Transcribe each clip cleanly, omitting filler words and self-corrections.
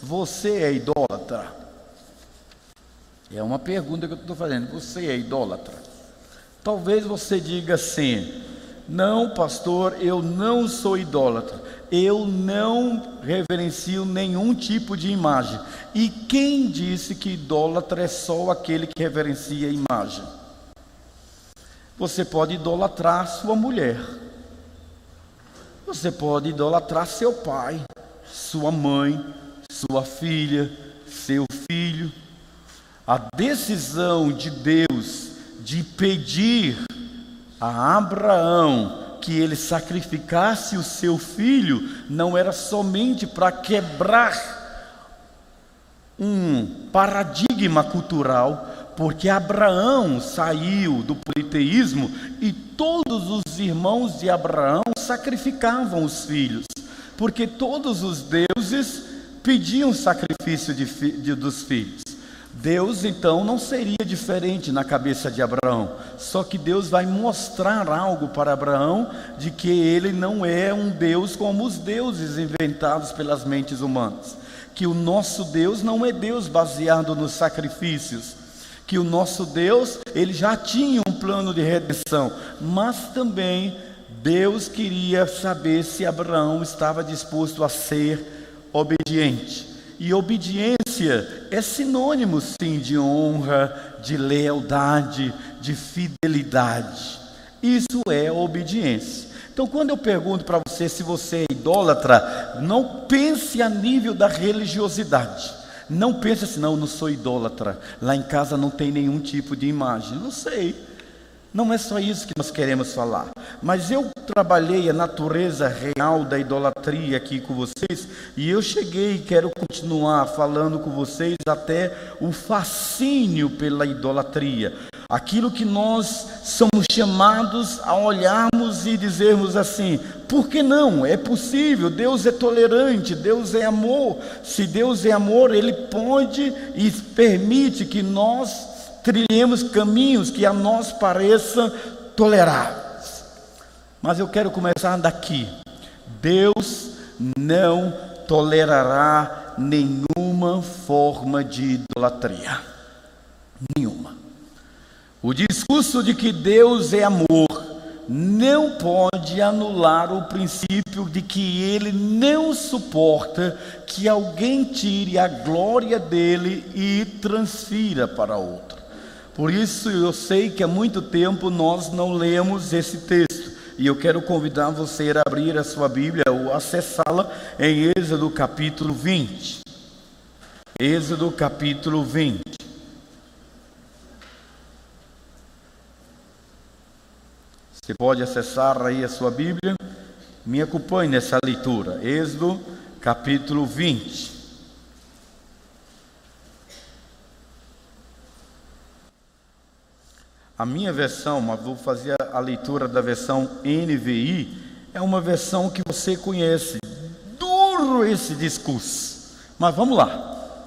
você é idólatra? É uma pergunta que eu estou fazendo. Você é idólatra? Talvez você diga assim: não, pastor, eu não sou idólatra, eu não reverencio nenhum tipo de imagem. E quem disse que idólatra é só aquele que reverencia a imagem? Você pode idolatrar sua mulher, você pode idolatrar seu pai, sua mãe, sua filha, seu filho. A decisão de Deus de pedir a Abraão que ele sacrificasse o seu filho não era somente para quebrar um paradigma cultural, porque Abraão saiu do politeísmo e todos os irmãos de Abraão sacrificavam os filhos, porque todos os deuses pediam sacrifício dos filhos. Deus então não seria diferente na cabeça de Abraão, só que Deus vai mostrar algo para Abraão, de que ele não é um Deus como os deuses inventados pelas mentes humanas, que o nosso Deus não é Deus baseado nos sacrifícios, que o nosso Deus, ele já tinha um plano de redenção, mas também Deus queria saber se Abraão estava disposto a ser obediente. E obediência é sinônimo, sim, de honra, de lealdade, de fidelidade. Isso é obediência. Então, quando eu pergunto para você se você é idólatra, não pense a nível da religiosidade. Não pense assim: não, eu não sou idólatra, lá em casa não tem nenhum tipo de imagem. Não sei. Não é só isso que nós queremos falar, mas eu trabalhei a natureza real da idolatria aqui com vocês, e eu cheguei e quero continuar falando com vocês até o fascínio pela idolatria, aquilo que nós somos chamados a olharmos e dizermos assim: por que não? É possível, Deus é tolerante, Deus é amor. Se Deus é amor, Ele pode e permite que nós trilhemos caminhos que a nós pareçam toleráveis. Mas eu quero começar daqui. Deus não tolerará nenhuma forma de idolatria, nenhuma. O discurso de que Deus é amor não pode anular o princípio de que Ele não suporta que alguém tire a glória dele e transfira para outro. Por isso eu sei que há muito tempo nós não lemos esse texto, e eu quero convidar você a abrir a sua Bíblia ou acessá-la em Êxodo capítulo 20. Êxodo capítulo 20. Você pode acessar aí a sua Bíblia, me acompanhe nessa leitura. Êxodo capítulo 20. A minha versão, mas vou fazer a leitura da versão NVI, é uma versão que você conhece. Duro esse discurso, mas vamos lá.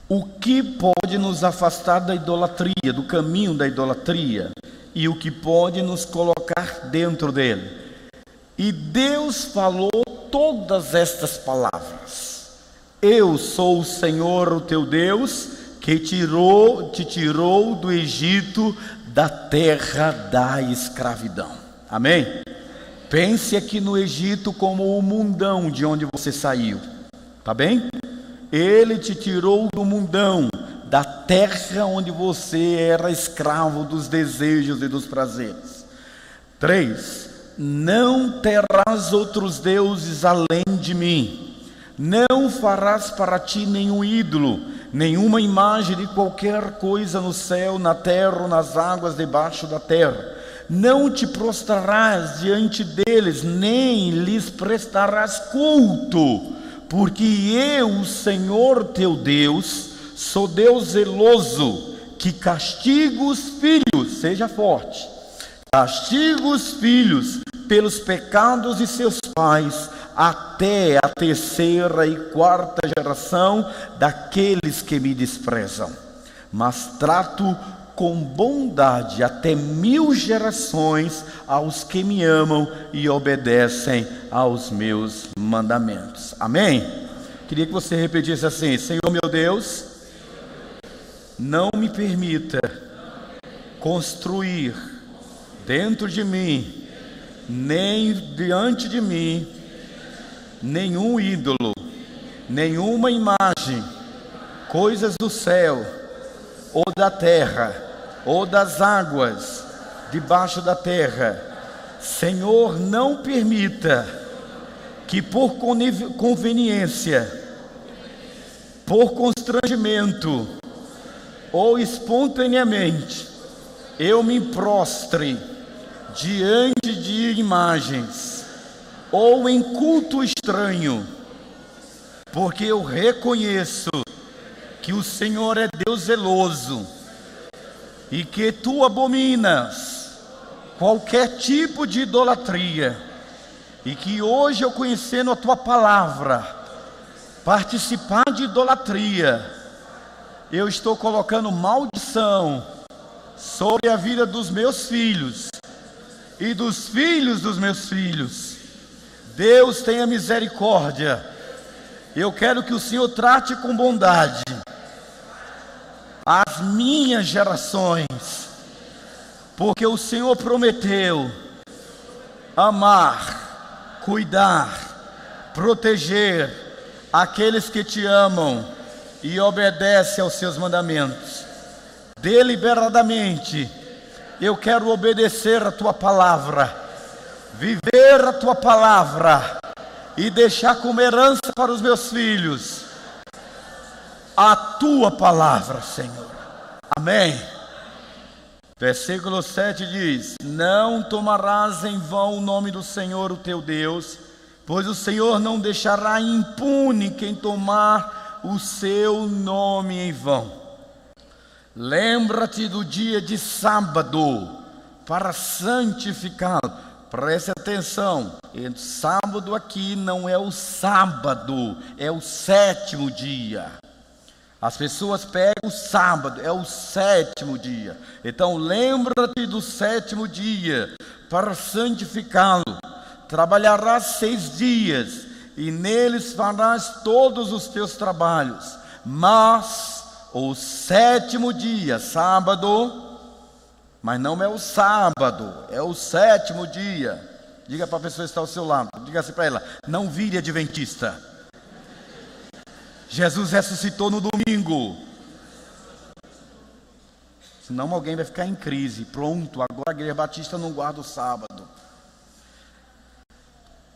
O que pode nos afastar da idolatria, do caminho da idolatria, e o que pode nos colocar dentro dele? E Deus falou todas estas palavras: eu sou o Senhor, o teu Deus, que te tirou do Egito, da terra da escravidão. Amém? Pense aqui no Egito como o mundão de onde você saiu, tá bem? Ele te tirou do mundão, da terra onde você era escravo dos desejos e dos prazeres. 3. Não terás outros deuses além de mim. Não farás para ti nenhum ídolo, nenhuma imagem de qualquer coisa no céu, na terra ou nas águas debaixo da terra. Não te prostrarás diante deles, nem lhes prestarás culto, porque eu, o Senhor teu Deus, sou Deus zeloso, que castigo os filhos, seja forte, castigo os filhos pelos pecados de seus pais, até a 3ª e 4ª geração daqueles que me desprezam. Mas trato com bondade até 1000 gerações aos que me amam e obedecem aos meus mandamentos. Amém? Queria que você repetisse assim: Senhor meu Deus, não me permita construir dentro de mim, nem diante de mim, nenhum ídolo, nenhuma imagem, coisas do céu, ou da terra, ou das águas, debaixo da terra. Senhor, não permita que por conveniência, por constrangimento, ou espontaneamente, eu me prostre diante de imagens, ou em culto estranho, porque eu reconheço que o Senhor é Deus zeloso, e que tu abominas qualquer tipo de idolatria, e que hoje eu, conhecendo a tua palavra, participar de idolatria, eu estou colocando maldição sobre a vida dos meus filhos e dos filhos dos meus filhos. Deus tenha misericórdia. Eu quero que o Senhor trate com bondade as minhas gerações, porque o Senhor prometeu amar, cuidar, proteger aqueles que te amam e obedecem aos seus mandamentos. Deliberadamente, eu quero obedecer a tua palavra, viver a tua palavra e deixar como herança para os meus filhos a tua palavra, Senhor. Amém. Versículo 7 diz: não tomarás em vão o nome do Senhor, o teu Deus, pois o Senhor não deixará impune quem tomar o seu nome em vão. Lembra-te do dia de sábado para santificá-lo. Preste atenção, o sábado aqui não é o sábado, é o sétimo dia. As pessoas pegam o sábado, é o sétimo dia. Então lembra-te do sétimo dia para santificá-lo. Trabalharás 6 dias e neles farás todos os teus trabalhos. Mas o sétimo dia, sábado, mas não é o sábado, é o sétimo dia. Diga para a pessoa que está ao seu lado, diga assim para ela: não vire adventista. Jesus ressuscitou no domingo. Senão alguém vai ficar em crise. Pronto, agora a Igreja Batista não guarda o sábado.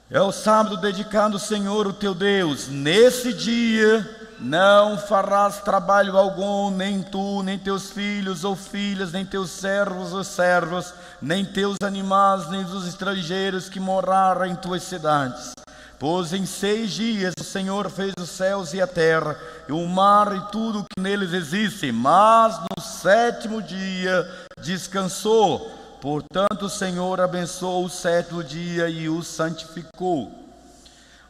É o sábado dedicado ao Senhor, o teu Deus. Nesse dia não farás trabalho algum, nem tu, nem teus filhos ou filhas, nem teus servos ou servas, nem teus animais, nem os estrangeiros que morarem em tuas cidades. Pois em 6 dias o Senhor fez os céus e a terra, e o mar e tudo que neles existe, mas no 7º dia descansou. Portanto o Senhor abençoou o 7º dia e o santificou.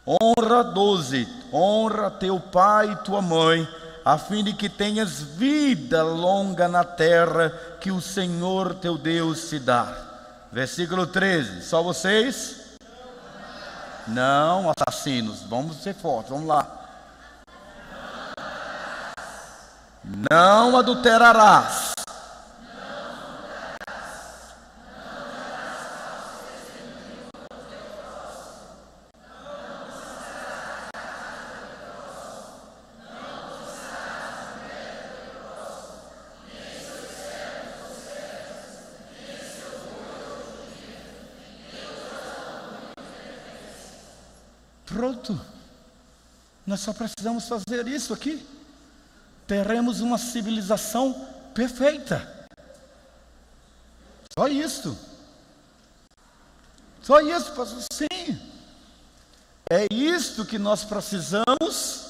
Honra 12, honra teu pai e tua mãe, a fim de que tenhas vida longa na terra que o Senhor teu Deus te dá. Versículo 13, só vocês? Não, assassinos, vamos ser fortes, vamos lá. Não adulterarás. Pronto, nós só precisamos fazer isso aqui. Teremos uma civilização perfeita. Só isso. Só isso, pastor. Sim. É isto que nós precisamos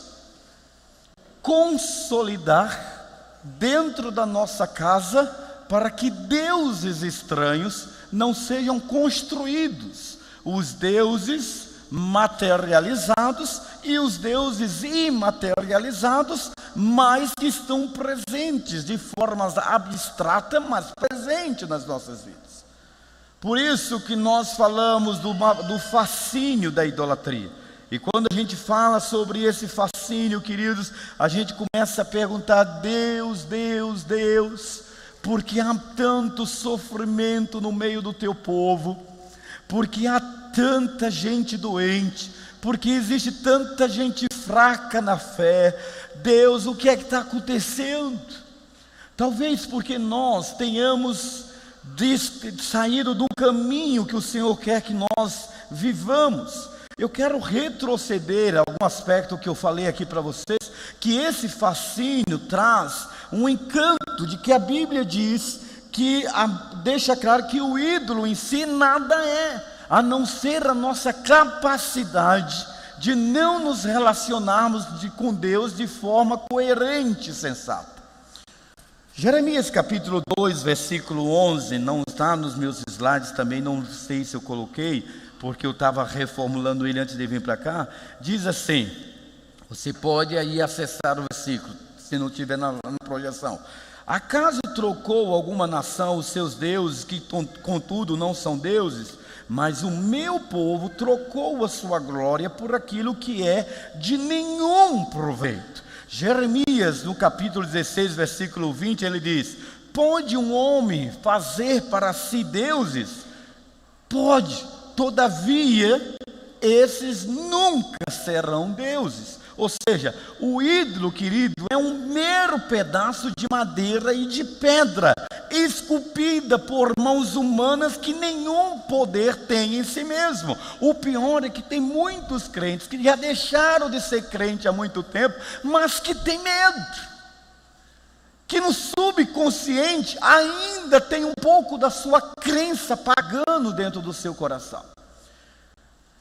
consolidar dentro da nossa casa, para que deuses estranhos não sejam construídos. Os deuses materializados e os deuses imaterializados, mas que estão presentes de formas abstratas, mas presentes nas nossas vidas. Por isso que nós falamos do fascínio da idolatria. E quando a gente fala sobre esse fascínio, queridos, a gente começa a perguntar: Deus, Deus, Deus, por que há tanto sofrimento no meio do teu povo? Por que há tanta gente doente? Por que existe tanta gente fraca na fé? Deus, o que é que está acontecendo? Talvez porque nós tenhamos saído do caminho que o Senhor quer que nós vivamos. Eu quero retroceder a algum aspecto que eu falei aqui para vocês, que esse fascínio traz um encanto de que a Bíblia diz que deixa claro que o ídolo em si nada é, a não ser a nossa capacidade de não nos relacionarmos com Deus de forma coerente e sensata. Jeremias capítulo 2, versículo 11, não está nos meus slides também, não sei se eu coloquei, porque eu estava reformulando ele antes de vir para cá. Diz assim, você pode aí acessar o versículo, se não tiver na projeção. Acaso trocou alguma nação os seus deuses, que contudo não são deuses? Mas o meu povo trocou a sua glória por aquilo que é de nenhum proveito. Jeremias, no capítulo 16, versículo 20, ele diz: pode um homem fazer para si deuses? Pode, todavia, esses nunca serão deuses. Ou seja, o ídolo, querido, é um mero pedaço de madeira e de pedra, esculpida por mãos humanas que nenhum poder tem em si mesmo. O pior é que tem muitos crentes que já deixaram de ser crente há muito tempo, mas que tem medo, que no subconsciente ainda tem um pouco da sua crença pagando dentro do seu coração.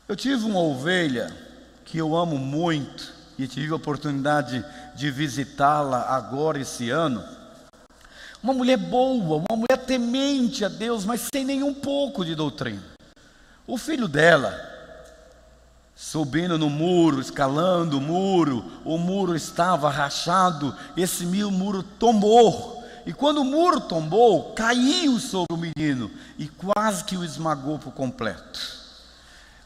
Eu tive uma ovelha que eu amo muito, e tive a oportunidade de visitá-la agora esse ano. Uma mulher boa, uma mulher temente a Deus, mas sem nenhum pouco de doutrina. O filho dela, subindo no muro, escalando o muro estava rachado, esse muro tombou. E quando o muro tombou, caiu sobre o menino e quase que o esmagou por completo.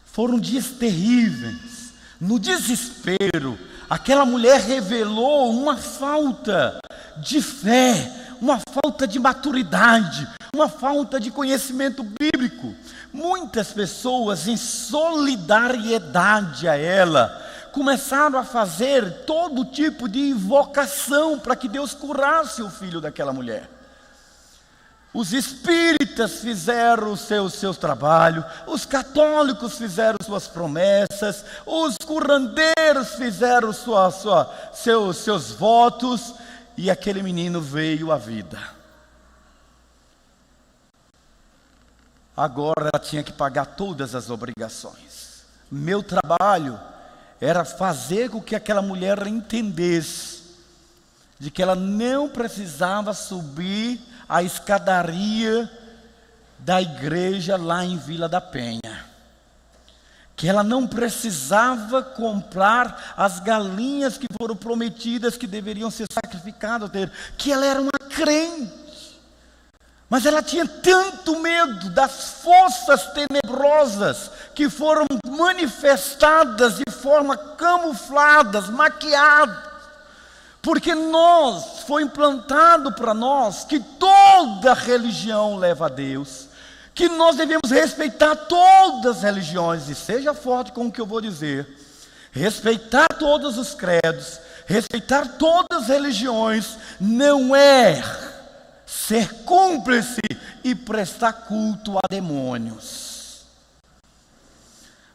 Foram dias terríveis. No desespero, aquela mulher revelou uma falta de fé, uma falta de maturidade, uma falta de conhecimento bíblico. Muitas pessoas, em solidariedade a ela, começaram a fazer todo tipo de invocação para que Deus curasse o filho daquela mulher. Os espíritas fizeram o seu trabalho, os católicos fizeram suas promessas, os curandeiros fizeram seus votos, e aquele menino veio à vida. Agora ela tinha que pagar todas as obrigações. Meu trabalho era fazer com que aquela mulher entendesse de que ela não precisava subir a escadaria da igreja lá em Vila da Penha, que ela não precisava comprar as galinhas que foram prometidas, que deveriam ser sacrificadas, que ela era uma crente, mas ela tinha tanto medo das forças tenebrosas que foram manifestadas de forma camufladas, maquiadas, porque foi implantado para nós que toda religião leva a Deus, que nós devemos respeitar todas as religiões, e seja forte com o que eu vou dizer, respeitar todos os credos, respeitar todas as religiões, não é ser cúmplice e prestar culto a demônios.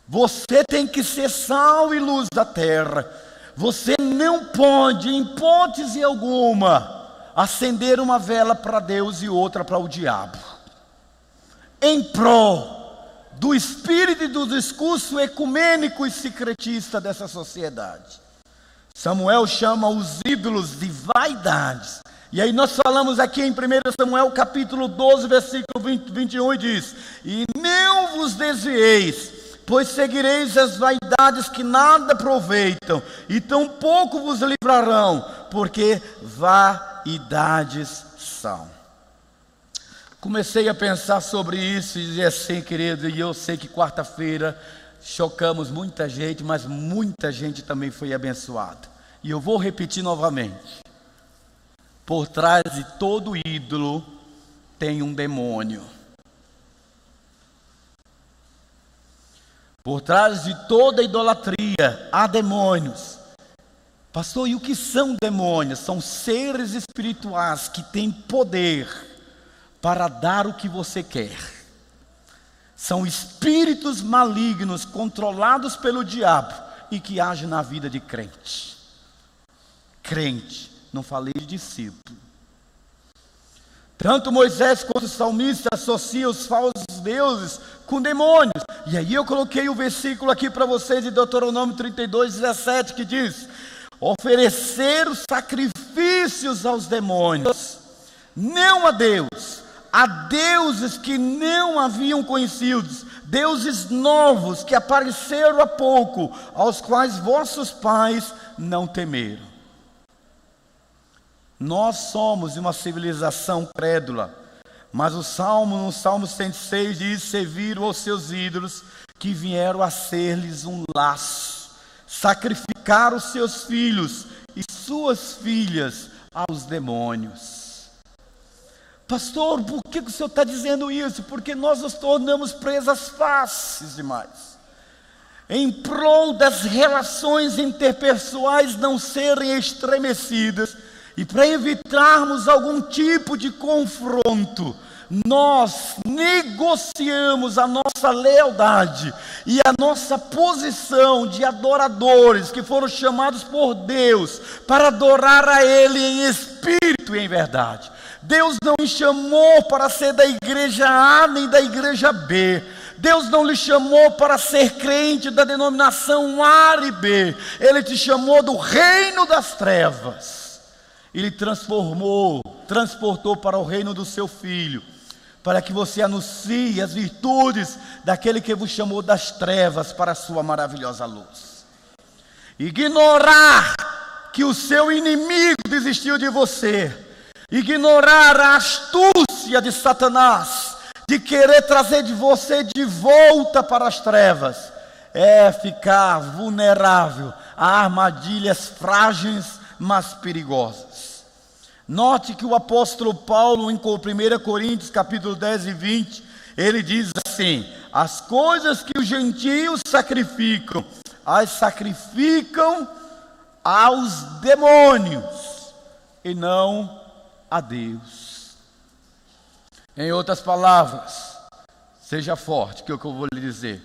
Você tem que ser sal e luz da terra. Você não pode, em hipótese alguma, acender uma vela para Deus e outra para o diabo, em prol do espírito e do discurso ecumênico e secretista dessa sociedade. Samuel chama os ídolos de vaidades. E aí nós falamos aqui em 1 Samuel capítulo 12, versículo 21, e diz: e não vos desvieis, pois seguireis as vaidades que nada aproveitam, e tampouco vos livrarão, porque vaidades são. Comecei a pensar sobre isso e dizer assim, querido, e eu sei que quarta-feira chocamos muita gente, mas muita gente também foi abençoada. E eu vou repetir novamente: por trás de todo ídolo tem um demônio. Por trás de toda idolatria há demônios. Pastor, e o que são demônios? São seres espirituais que têm poder para dar o que você quer. São espíritos malignos controlados pelo diabo e que agem na vida de crente. Crente, não falei de discípulo. Tanto Moisés quanto o salmista associam os falsos deuses com demônios. E aí eu coloquei o versículo aqui para vocês de Deuteronômio 32:17, que diz: oferecer os sacrifícios aos demônios, não a Deus, a deuses que não haviam conhecidos, deuses novos que apareceram há pouco, aos quais vossos pais não temeram. Nós somos uma civilização crédula, mas no Salmo 106 diz: serviram aos seus ídolos, que vieram a ser-lhes um laço, sacrificaram os seus filhos e suas filhas aos demônios. Pastor, por que o senhor está dizendo isso? Porque nós nos tornamos presas fáceis demais, em prol das relações interpessoais não serem estremecidas, e para evitarmos algum tipo de confronto, nós negociamos a nossa lealdade e a nossa posição de adoradores que foram chamados por Deus para adorar a Ele em espírito e em verdade. Deus não me chamou para ser da igreja A nem da igreja B. Deus não lhe chamou para ser crente da denominação A e B. Ele te chamou do reino das trevas. Ele transportou para o reino do seu Filho, para que você anuncie as virtudes daquele que vos chamou das trevas para a sua maravilhosa luz. Ignorar que o seu inimigo desistiu de você, ignorar a astúcia de Satanás, de querer trazer de você de volta para as trevas, é ficar vulnerável a armadilhas frágeis, mas perigosas. Note que o apóstolo Paulo, em 1 Coríntios capítulo 10 e 20, ele diz assim: as coisas que os gentios sacrificam, as sacrificam aos demônios, e não a Deus. Em outras palavras, seja forte, que é o que eu vou lhe dizer.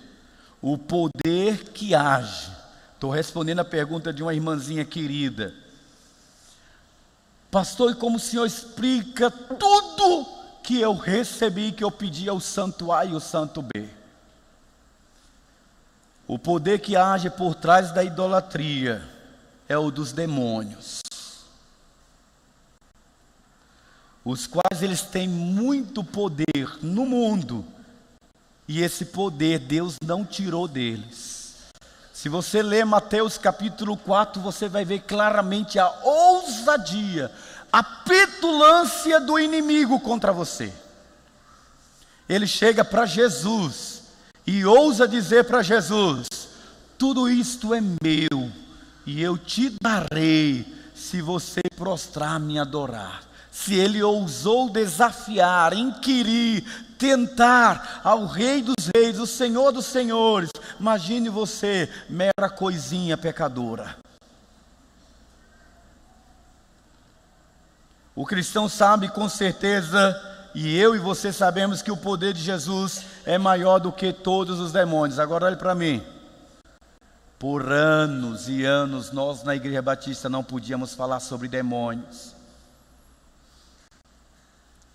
O poder que age. Estou respondendo a pergunta de uma irmãzinha querida. Pastor, e como o senhor explica tudo que eu recebi, que eu pedi ao santo A e ao santo B? O poder que age por trás da idolatria é o dos demônios, os quais eles têm muito poder no mundo, e esse poder Deus não tirou deles. Se você ler Mateus capítulo 4, você vai ver claramente a ousadia, a petulância do inimigo contra você. Ele chega para Jesus e ousa dizer para Jesus: tudo isto é meu, e eu te darei se você prostrar me adorar. Se ele ousou desafiar, inquirir, tentar ao Rei dos Reis, o Senhor dos Senhores, imagine você, mera coisinha pecadora. O cristão sabe com certeza, e eu e você sabemos, que o poder de Jesus é maior do que todos os demônios. Agora olhe para mim. Por anos e anos, nós na Igreja Batista não podíamos falar sobre demônios.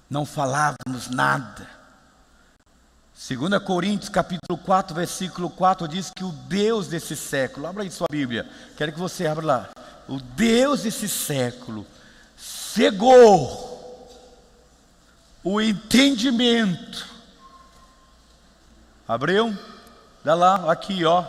Não falávamos nada. 2 Coríntios capítulo 4, versículo 4 diz que o Deus desse século, abra aí sua Bíblia, quero que você abra lá. O Deus desse século cegou o entendimento. Abriu? Dá lá, aqui ó,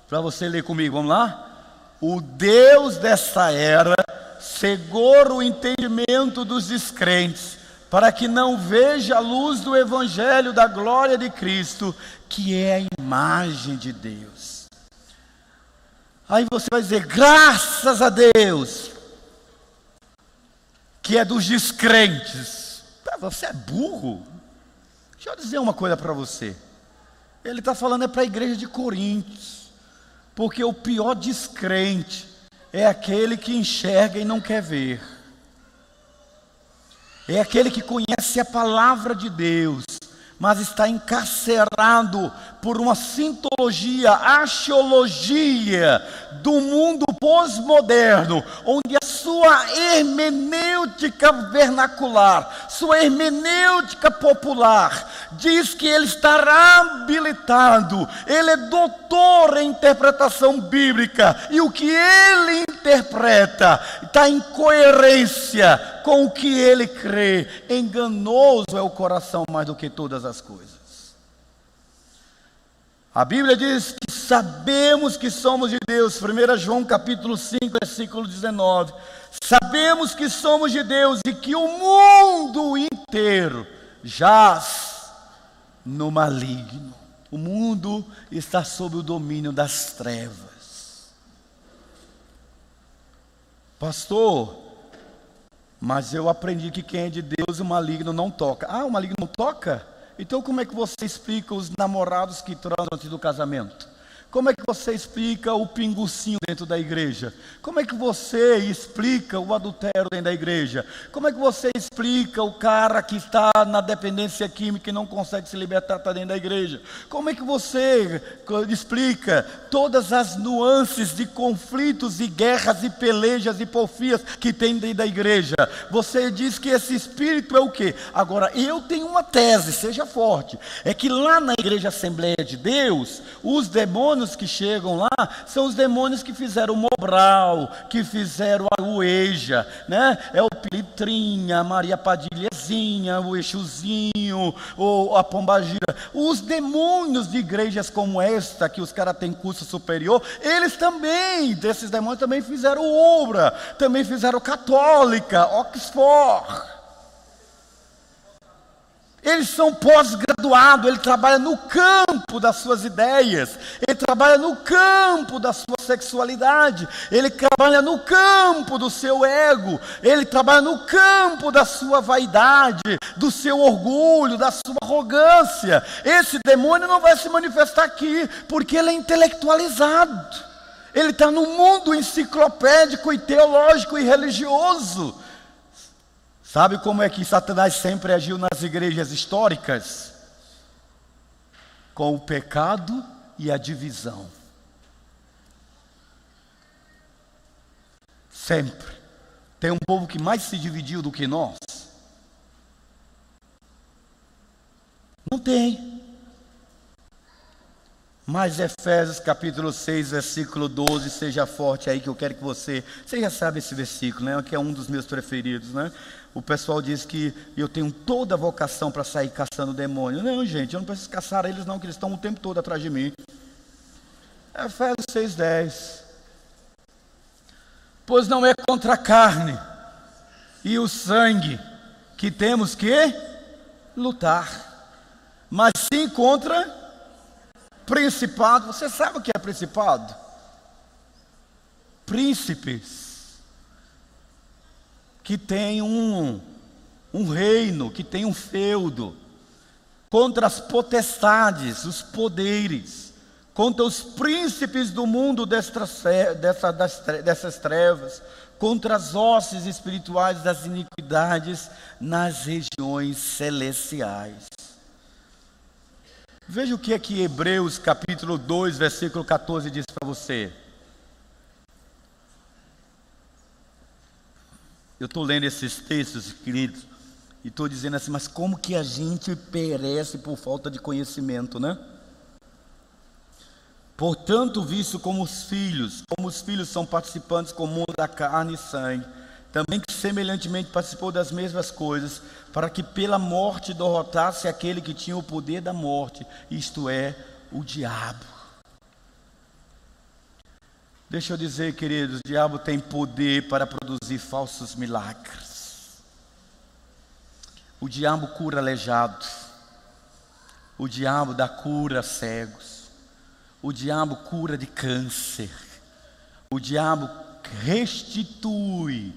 para você ler comigo, vamos lá? O Deus dessa era cegou o entendimento dos descrentes, para que não veja a luz do Evangelho da glória de Cristo, que é a imagem de Deus. Aí você vai dizer, graças a Deus, que é dos descrentes. Você é burro. Deixa eu dizer uma coisa para você. Ele está falando para a igreja de Coríntios, porque o pior descrente é aquele que enxerga e não quer ver. É aquele que conhece a palavra de Deus, mas está encarcerado por uma sintologia, axiologia do mundo pós-moderno, onde a sua hermenêutica vernacular, sua hermenêutica popular, diz que ele estará habilitado, ele é doutor em interpretação bíblica, e o que ele interpreta está em coerência com o que ele crê. Enganoso é o coração mais do que todas as coisas. A Bíblia diz que sabemos que somos de Deus, 1 João capítulo 5, versículo 19. Sabemos que somos de Deus e que o mundo inteiro jaz no maligno. O mundo está sob o domínio das trevas. Pastor, mas eu aprendi que quem é de Deus, o maligno não toca. Ah, o maligno não toca? Então como é que você explica os namorados que transam antes do casamento? Como é que você explica o pingucinho dentro da igreja? Como é que você explica o adultério dentro da igreja? Como é que você explica o cara que está na dependência química e não consegue se libertar, está dentro da igreja? Como é que você explica todas as nuances de conflitos e guerras e pelejas e porfias que tem dentro da igreja? Você diz que esse espírito é o quê? Agora, eu tenho uma tese, seja forte, é que lá na igreja Assembleia de Deus, os demônios que chegam lá são os demônios que fizeram o Mobral, que fizeram a Ueja, né? É o Pilitrinha, a Maria Padilhazinha, o Exuzinho, ou a Pombagira. Os demônios de igrejas como esta, que os caras têm curso superior, eles também, desses demônios também fizeram obra, também fizeram católica, Oxford. Eles são pós-graduados, ele trabalha no campo das suas ideias, ele trabalha no campo da sua sexualidade, ele trabalha no campo do seu ego, ele trabalha no campo da sua vaidade, do seu orgulho, da sua arrogância. Esse demônio não vai se manifestar aqui, porque ele é intelectualizado, ele está no mundo enciclopédico e teológico e religioso. Sabe como é que Satanás sempre agiu nas igrejas históricas? Com o pecado e a divisão. Sempre. Tem um povo que mais se dividiu do que nós? Não tem. Mas Efésios capítulo 6, versículo 12, seja forte aí que eu quero que você já sabe esse versículo, né? Que é um dos meus preferidos, né? O pessoal diz que eu tenho toda a vocação para sair caçando demônio. Não, gente, eu não preciso caçar eles não, que eles estão o tempo todo atrás de mim. Efésios 6, 10. Pois não é contra a carne e o sangue que temos que lutar, mas sim contra principado. Você sabe o que é principado? Príncipes que tem um reino, que tem um feudo, contra as potestades, os poderes, contra os príncipes do mundo dessas trevas, contra as hostes espirituais das iniquidades nas regiões celestiais. Veja o que é que Hebreus capítulo 2, versículo 14 diz para você. Eu estou lendo esses textos, queridos, e estou dizendo assim, mas como que a gente perece por falta de conhecimento, né? Portanto, visto como os filhos são participantes comuns da carne e sangue, também que semelhantemente participou das mesmas coisas, para que pela morte derrotasse aquele que tinha o poder da morte, isto é, o diabo. Deixa eu dizer, queridos, o diabo tem poder para produzir falsos milagres. O diabo cura aleijados, o diabo dá cura a cegos, o diabo cura de câncer, o diabo restitui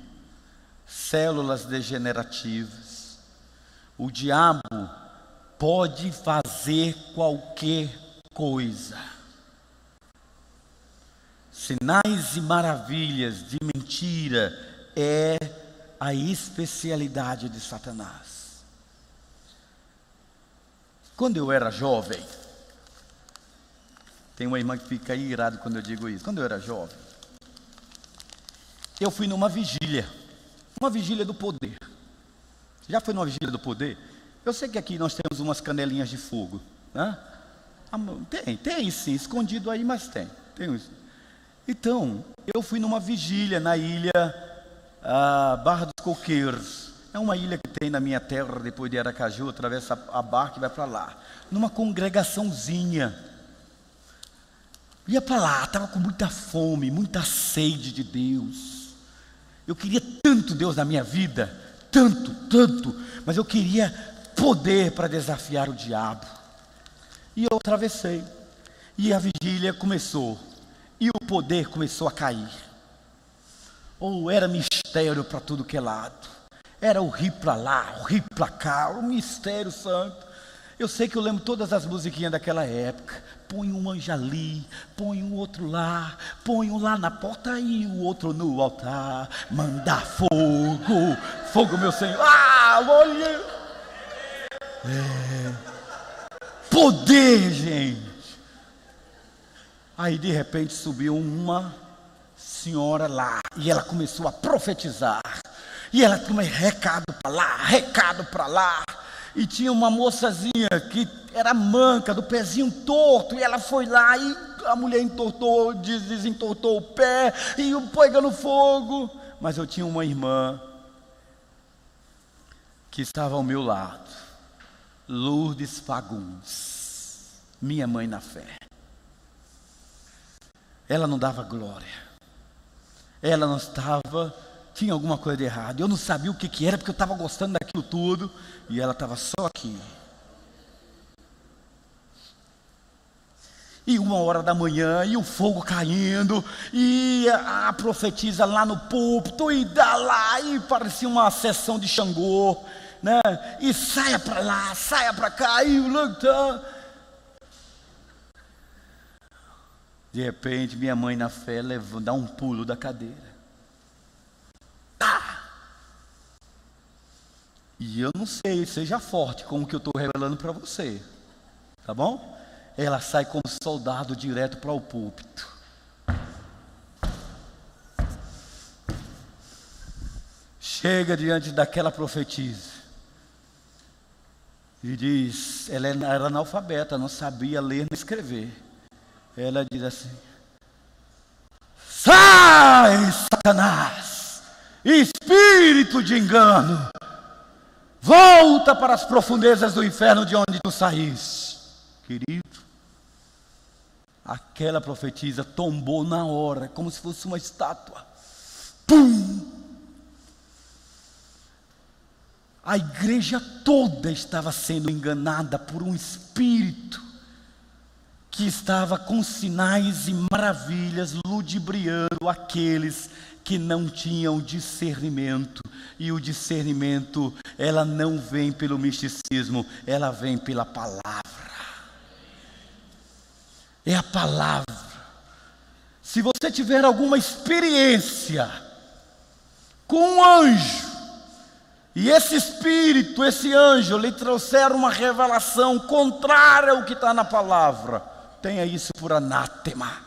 células degenerativas. O diabo pode fazer qualquer coisa. Sinais e maravilhas de mentira é a especialidade de Satanás. Quando eu era jovem, tem uma irmã que fica irada quando eu digo isso. Quando eu era jovem, eu fui numa vigília do poder. Já foi numa vigília do poder? Eu sei que aqui nós temos umas canelinhas de fogo, né? Tem sim, escondido aí, mas tem isso. Então, eu fui numa vigília na ilha Barra dos Coqueiros. É uma ilha que tem na minha terra, depois de Aracaju, atravessa a barca e vai para lá. Numa congregaçãozinha. Ia para lá, estava com muita fome, muita sede de Deus. Eu queria tanto Deus na minha vida, tanto, mas eu queria poder para desafiar o diabo. E eu atravessei, e a vigília começou, e o poder começou a cair. Era mistério para tudo que é lado, era o rio para lá, o rio para cá, o mistério santo. Eu sei que eu lembro todas as musiquinhas daquela época. Põe um anjo ali, põe um outro lá, põe um lá na porta e o outro no altar. Manda fogo meu Senhor. Olha! Poder, gente. Aí de repente subiu uma senhora lá e ela começou a profetizar. E ela tinha recado para lá. E tinha uma moçazinha que era manca, do pezinho torto, e ela foi lá e a mulher entortou, desentortou o pé, e pegando fogo. Mas eu tinha uma irmã que estava ao meu lado, Lourdes Fagundes, minha mãe na fé. Ela não dava glória, ela não estava, tinha alguma coisa de errado. Eu não sabia o que era, porque eu estava gostando daquilo tudo, e ela estava só aqui. E 1h da manhã, e o fogo caindo, e a profetisa lá no púlpito, e dá lá, e parecia uma sessão de Xangô, né? E saia para lá, saia para cá, e de repente minha mãe na fé dá um pulo da cadeira. E eu não sei, seja forte com o que eu estou revelando para você, tá bom? Ela sai como soldado direto para o púlpito. Chega diante daquela profetisa e diz, ela era analfabeta, não sabia ler nem escrever. Ela diz assim: sai, Satanás, espírito de engano, volta para as profundezas do inferno de onde tu saíste. Querido, aquela profetisa tombou na hora, como se fosse uma estátua. Pum! A igreja toda estava sendo enganada por um espírito que estava com sinais e maravilhas, ludibriando aqueles que não tinham discernimento. E o discernimento, ela não vem pelo misticismo, ela vem pela palavra. É a palavra. Se você tiver alguma experiência com um anjo, e esse espírito, esse anjo, lhe trouxer uma revelação contrária ao que está na palavra, tenha isso por anátema.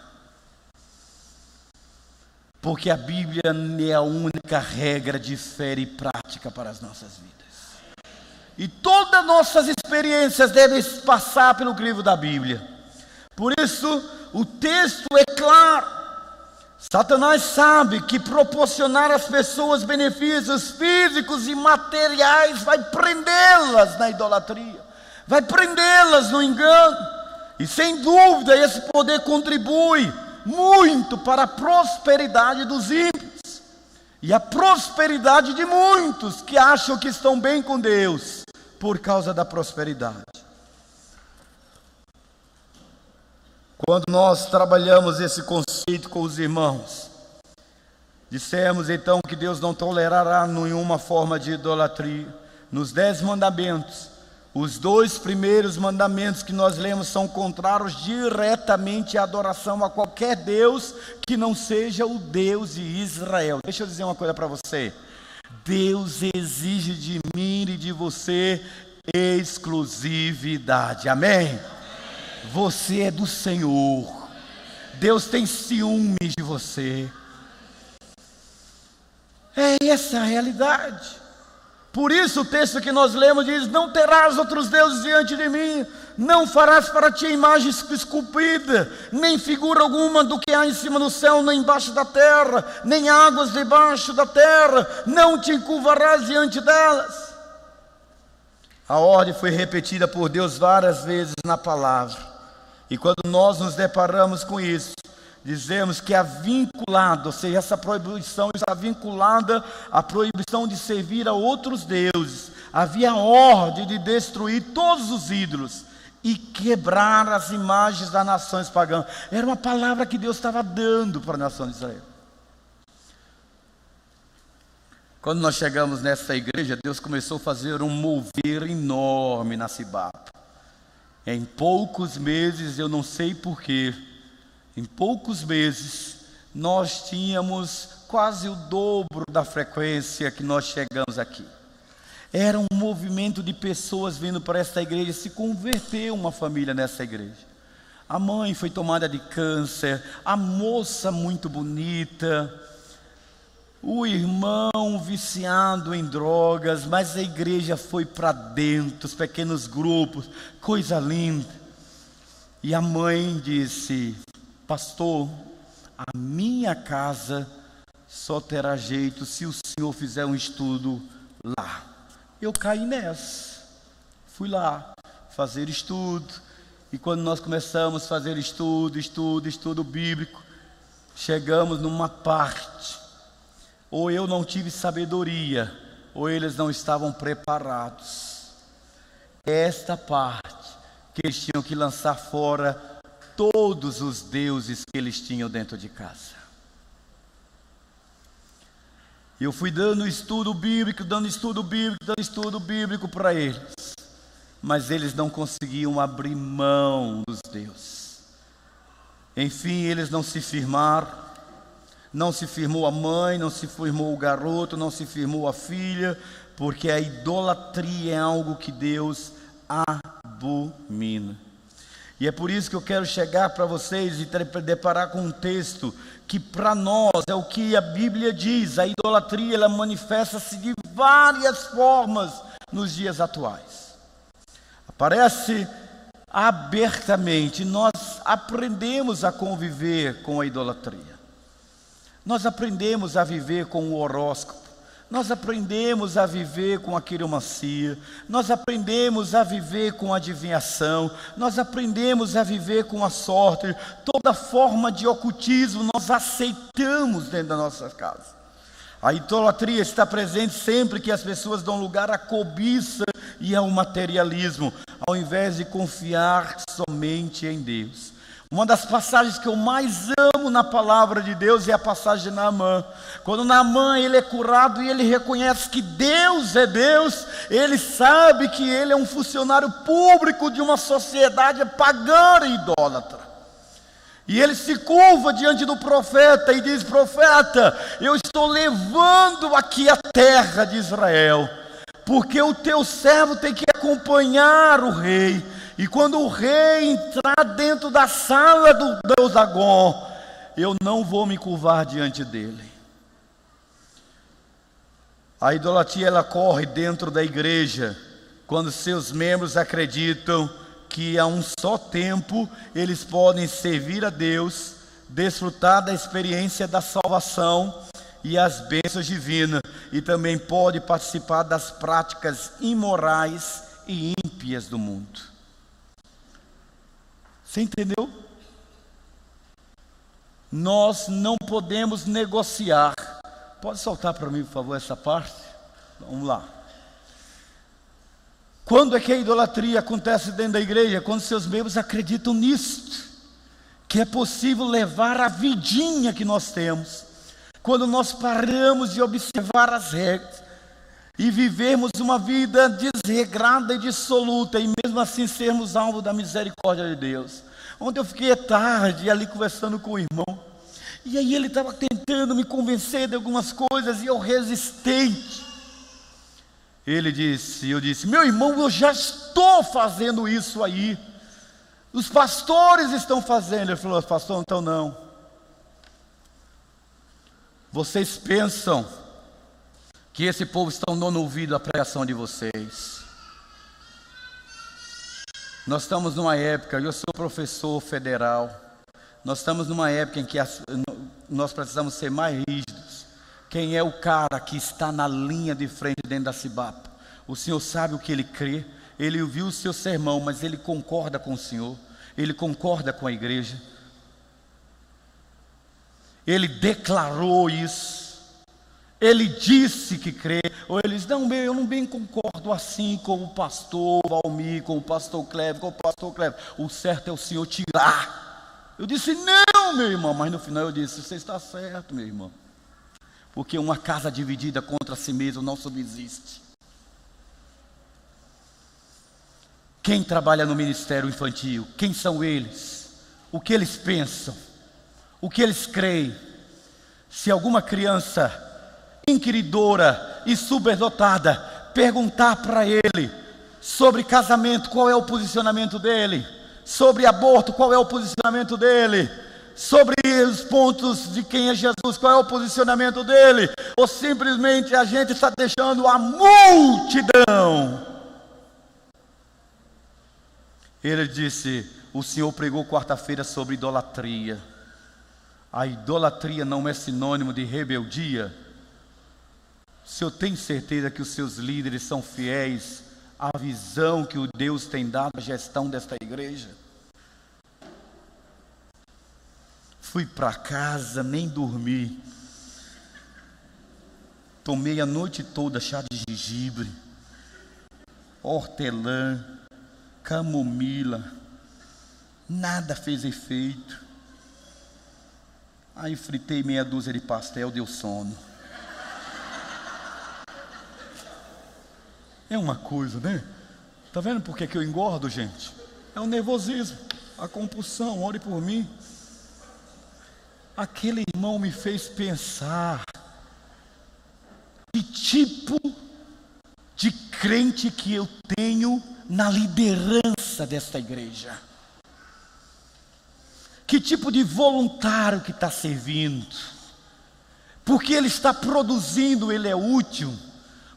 Porque a Bíblia é a única regra de fé e prática para as nossas vidas. E todas as nossas experiências devem passar pelo crivo da Bíblia. Por isso, o texto é claro. Satanás sabe que proporcionar às pessoas benefícios físicos e materiais vai prendê-las na idolatria, vai prendê-las no engano. E sem dúvida esse poder contribui muito para a prosperidade dos ímpios e a prosperidade de muitos que acham que estão bem com Deus, por causa da prosperidade. Quando nós trabalhamos esse conceito com os irmãos, dissemos então que Deus não tolerará nenhuma forma de idolatria. Nos 10 mandamentos, os 2 primeiros mandamentos que nós lemos são contrários diretamente à adoração a qualquer Deus que não seja o Deus de Israel. Deixa eu dizer uma coisa para você. Deus exige de mim e de você exclusividade. Amém? Você é do Senhor. Deus tem ciúmes de você. É essa a realidade. Por isso o texto que nós lemos diz: não terás outros deuses diante de mim, não farás para ti imagem esculpida, nem figura alguma do que há em cima do céu, nem embaixo da terra, nem águas debaixo da terra, não te encurvarás diante delas. A ordem foi repetida por Deus várias vezes na palavra, e quando nós nos deparamos com isso, dizemos que é vinculado, ou seja, essa proibição está vinculada à proibição de servir a outros deuses. Havia a ordem de destruir todos os ídolos e quebrar as imagens das nações pagãs. Era uma palavra que Deus estava dando para a nação de Israel. Quando nós chegamos nessa igreja, Deus começou a fazer um mover enorme na Cibata. Em poucos meses, eu não sei porquê, em poucos meses, nós tínhamos quase o dobro da frequência que nós chegamos aqui. Era um movimento de pessoas vindo para esta igreja. Se converteu uma família nessa igreja. A mãe foi tomada de câncer, a moça muito bonita, o irmão viciado em drogas, mas a igreja foi para dentro, os pequenos grupos, coisa linda. E a mãe disse: pastor, a minha casa só terá jeito se o senhor fizer um estudo lá. Eu caí nessa, fui lá fazer estudo, e quando nós começamos a fazer estudo bíblico, chegamos numa parte, ou eu não tive sabedoria, ou eles não estavam preparados. Esta parte, que eles tinham que lançar fora todos os deuses que eles tinham dentro de casa. Eu fui dando estudo bíblico para eles, mas eles não conseguiam abrir mão dos deuses. Enfim, eles não se firmaram, não se firmou a mãe, não se firmou o garoto, não se firmou a filha, porque a idolatria é algo que Deus abomina. E é por isso que eu quero chegar para vocês e deparar com um texto que para nós é o que a Bíblia diz. A idolatria, ela manifesta-se de várias formas nos dias atuais. Aparece abertamente. Nós aprendemos a conviver com a idolatria. Nós aprendemos a viver com o horóscopo. Nós aprendemos a viver com a quiromancia, nós aprendemos a viver com a adivinhação, nós aprendemos a viver com a sorte. Toda forma de ocultismo nós aceitamos dentro da nossa casa. A idolatria está presente sempre que as pessoas dão lugar à cobiça e ao materialismo, ao invés de confiar somente em Deus. Uma das passagens que eu mais amo na palavra de Deus é a passagem de Naamã. Quando Naamã ele é curado e ele reconhece que Deus é Deus, ele sabe que ele é um funcionário público de uma sociedade pagã e idólatra. E ele se curva diante do profeta e diz: profeta, eu estou levando aqui a terra de Israel, porque o teu servo tem que acompanhar o rei. E quando o rei entrar dentro da sala do Deus Dagon, eu não vou me curvar diante dele. A idolatria ela corre dentro da igreja, quando seus membros acreditam que a um só tempo eles podem servir a Deus, desfrutar da experiência da salvação e as bênçãos divinas, e também pode participar das práticas imorais e ímpias do mundo. Você entendeu? Nós não podemos negociar. Pode soltar para mim, por favor, essa parte? Vamos lá. Quando é que a idolatria acontece dentro da igreja? Quando seus membros acreditam nisso, que é possível levar a vidinha que nós temos, quando nós paramos de observar as regras e vivemos uma vida desregrada e dissoluta, e mesmo assim sermos alvo da misericórdia de Deus. Ontem eu fiquei tarde ali conversando com o irmão, e aí ele estava tentando me convencer de algumas coisas, e eu resistente. Eu disse, meu irmão, eu já estou fazendo isso aí, os pastores estão fazendo. Ele falou, pastor, então não. Vocês pensam que esse povo está dando ouvido à pregação de vocês. Nós estamos numa época, eu sou professor federal, nós estamos numa época em que nós precisamos ser mais rígidos. Quem é o cara que está na linha de frente dentro da Cibapa? O senhor sabe o que ele crê, ele ouviu o seu sermão, mas ele concorda com o senhor, ele concorda com a igreja, ele declarou isso, ele disse que crê, ou ele diz, não, eu não bem concordo assim com o pastor Valmir, com o pastor Cleber, o certo é o senhor tirar. Eu disse, não, meu irmão, mas no final eu disse, você está certo, meu irmão, porque uma casa dividida contra si mesma não subsiste. Quem trabalha no ministério infantil, quem são eles? O que eles pensam? O que eles creem? Se alguma criança inquiridora e superdotada perguntar para ele sobre casamento, qual é o posicionamento dele? Sobre aborto, qual é o posicionamento dele? Sobre os pontos de quem é Jesus, qual é o posicionamento dele? Ou simplesmente a gente está deixando a multidão? Ele disse, o senhor pregou quarta-feira sobre idolatria. A idolatria não é sinônimo de rebeldia? O senhor tem certeza que os seus líderes são fiéis à visão que o Deus tem dado à gestão desta igreja? Fui para casa, nem dormi. Tomei a noite toda chá de gengibre, hortelã, camomila, nada fez efeito. Aí fritei meia dúzia de pastel, deu sono. É uma coisa, né? Tá vendo por que eu engordo, gente? É o nervosismo, a compulsão. Ore por mim. Aquele irmão me fez pensar que tipo de crente que eu tenho na liderança desta igreja. Que tipo de voluntário que está servindo? Porque ele está produzindo, ele é útil.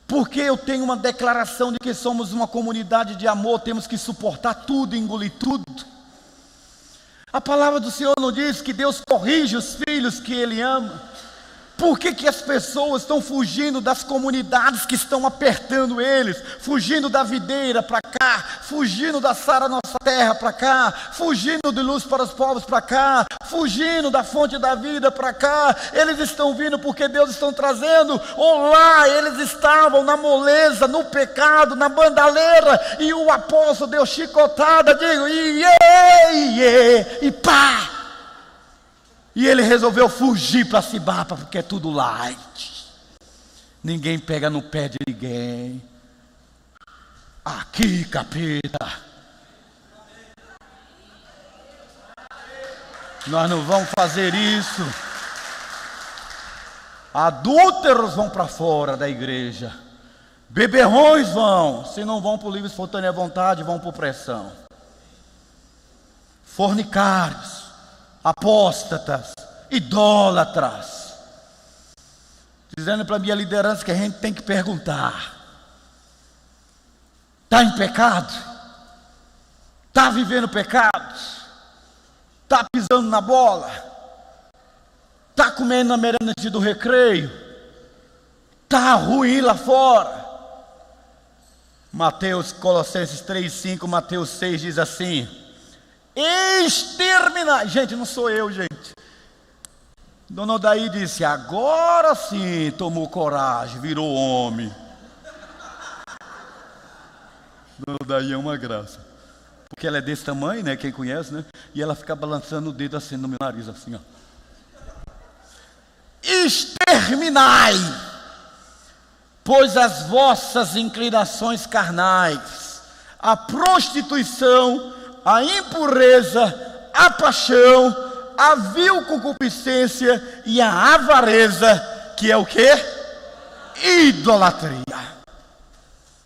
Porque eu tenho uma declaração de que somos uma comunidade de amor, temos que suportar tudo, engolir tudo. A palavra do Senhor não diz que Deus corrige os filhos que Ele ama. Por que as pessoas estão fugindo das comunidades que estão apertando eles? Fugindo da videira para cá, fugindo da Sara Nossa Terra para cá, fugindo de Luz para os Povos para cá, fugindo da Fonte da Vida para cá. Eles estão vindo porque Deus está trazendo. Ou lá eles estavam na moleza, no pecado, na bandaleira, e o apóstolo deu chicotada, digo, e pá! E ele resolveu fugir para Cibapa, porque é tudo light. Ninguém pega no pé de ninguém. Aqui, capeta. Nós não vamos fazer isso. Adúlteros vão para fora da igreja. Beberrões vão. Se não vão por livre e espontânea vontade, vão por pressão. Fornicários, apóstatas, idólatras, dizendo para a minha liderança que a gente tem que perguntar: está em pecado? Está vivendo pecado? Está pisando na bola? Está comendo na merenda do recreio? Está ruim lá fora? Colossenses 3:5, Mateus 6 diz assim: exterminar. Gente, não sou eu, gente. Dona Odaí disse: agora sim tomou coragem, virou homem. Daí é uma graça. Porque ela é desse tamanho, né? Quem conhece, né? E ela fica balançando o dedo assim no meu nariz, assim, ó. Exterminai, pois as vossas inclinações carnais, a prostituição, a impureza, a paixão, a vil concupiscência e a avareza, que é o quê? Idolatria.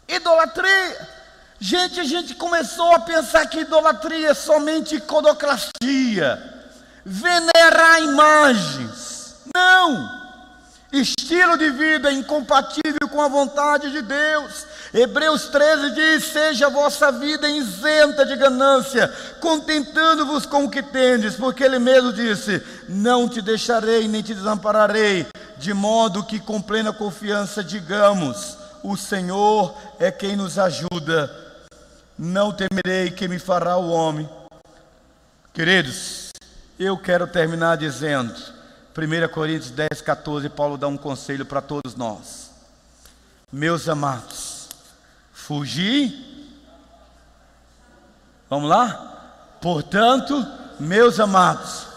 Idolatria. Gente, a gente começou a pensar que idolatria é somente iconoclastia, venerar imagens. Não! Estilo de vida incompatível com a vontade de Deus. Hebreus 13 diz: seja a vossa vida isenta de ganância, contentando-vos com o que tendes, porque Ele mesmo disse: não te deixarei nem te desampararei, de modo que com plena confiança digamos: o Senhor é quem nos ajuda, não temerei que me fará o homem. Queridos, eu quero terminar dizendo, 1 Coríntios 10, 14, Paulo dá um conselho para todos nós. Meus amados, fugi. Vamos lá? Portanto, meus amados,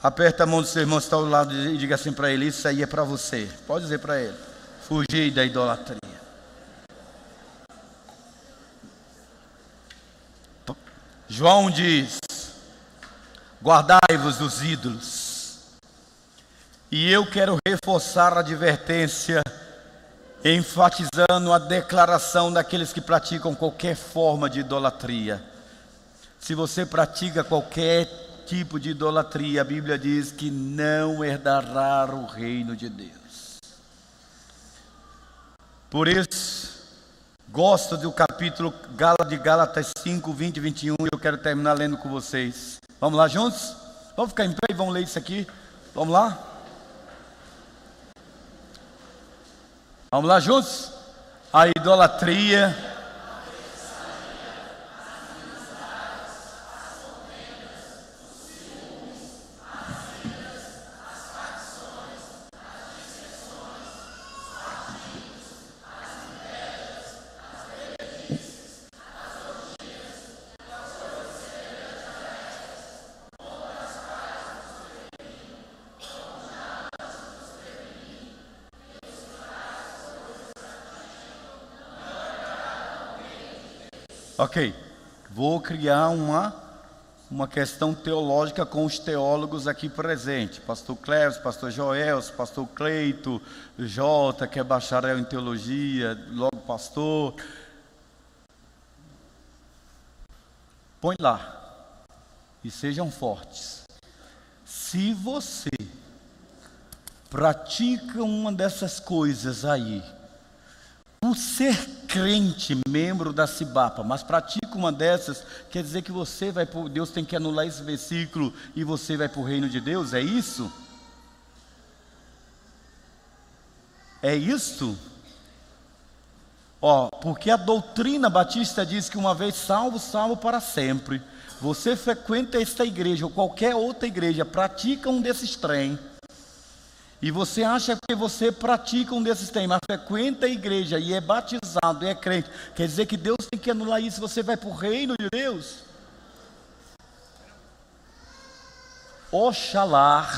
aperta a mão do seu irmão que está ao lado e diga assim para ele: isso aí é para você. Pode dizer para ele: fugir da idolatria. João diz: guardai-vos dos ídolos. E eu quero reforçar a advertência, enfatizando a declaração daqueles que praticam qualquer forma de idolatria. Se você pratica qualquer tipo de idolatria, a Bíblia diz que não herdará o reino de Deus. Por isso, gosto do capítulo de Gálatas 5, 20 e 21, e eu quero terminar lendo com vocês. Vamos lá juntos? Vamos ficar em pé e vamos ler isso aqui? Vamos lá? Vamos lá juntos? A idolatria Ok, vou criar uma questão teológica com os teólogos aqui presentes. Pastor Cleves, Pastor Joels, Pastor Cleito, Jota, que é bacharel em teologia, logo pastor. Põe lá e sejam fortes. Se você pratica uma dessas coisas aí, por ser crente, membro da Cibapa, mas pratica uma dessas, quer dizer que você vai para Deus, tem que anular esse versículo e você vai para o reino de Deus? É isso? É isso? Porque a doutrina batista diz que uma vez salvo, salvo para sempre. Você frequenta esta igreja ou qualquer outra igreja, pratica um desses trem, e você acha que você pratica um desses temas, frequenta a igreja e é batizado, é crente, quer dizer que Deus tem que anular isso, você vai para o reino de Deus? Oxalá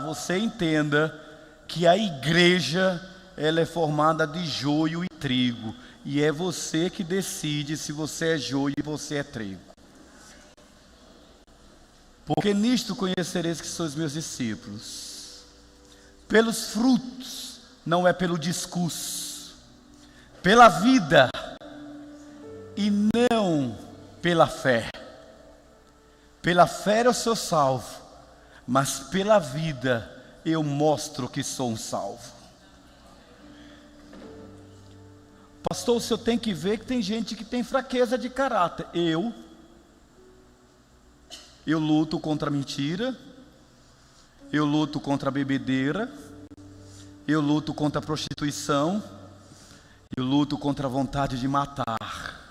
você entenda que a igreja, ela é formada de joio e trigo, e é você que decide se você é joio e você é trigo. Porque nisto conhecereis que sois meus discípulos, pelos frutos, não é pelo discurso, pela vida e não pela fé. Pela fé eu sou salvo, mas pela vida eu mostro que sou um salvo. Pastor, o senhor tem que ver que tem gente que tem fraqueza de caráter. Eu luto contra a mentira, eu luto contra a bebedeira, eu luto contra a prostituição, eu luto contra a vontade de matar.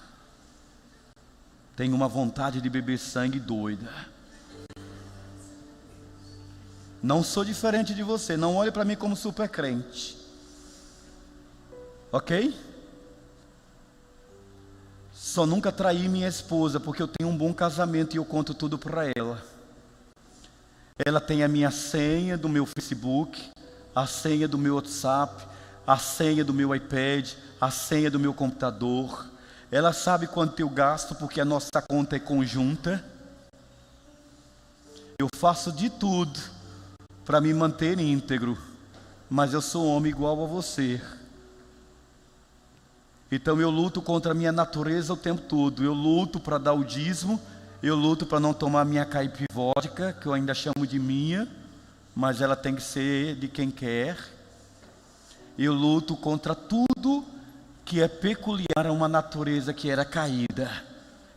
Tenho uma vontade de beber sangue doida. Não sou diferente de você, não olhe para mim como super crente. Ok? Só nunca traí minha esposa, porque eu tenho um bom casamento e eu conto tudo para ela. Ela tem a minha senha do meu Facebook, a senha do meu WhatsApp, a senha do meu iPad, a senha do meu computador. Ela sabe quanto eu gasto, porque a nossa conta é conjunta. Eu faço de tudo para me manter íntegro, mas eu sou homem igual a você. Então eu luto contra a minha natureza o tempo todo. Eu luto para dar o dízimo, eu luto para não tomar minha caipivódica, que eu ainda chamo de minha, mas ela tem que ser de quem quer. Eu luto contra tudo que é peculiar a uma natureza que era caída.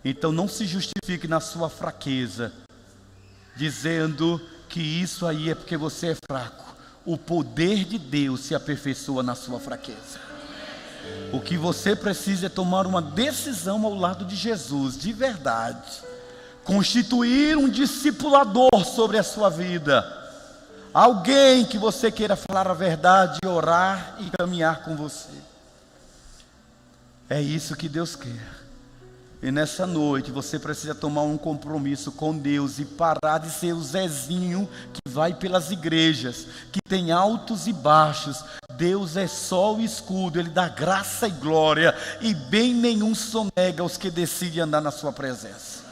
Então não se justifique na sua fraqueza, dizendo que isso aí é porque você é fraco. O poder de Deus se aperfeiçoa na sua fraqueza. O que você precisa é tomar uma decisão ao lado de Jesus, de verdade. Constituir um discipulador sobre a sua vida. Alguém que você queira falar a verdade, orar e caminhar com você. É isso que Deus quer. E nessa noite você precisa tomar um compromisso com Deus e parar de ser o Zezinho que vai pelas igrejas, que tem altos e baixos. Deus é só o escudo, Ele dá graça e glória, e bem nenhum sonega os que decidem andar na sua presença.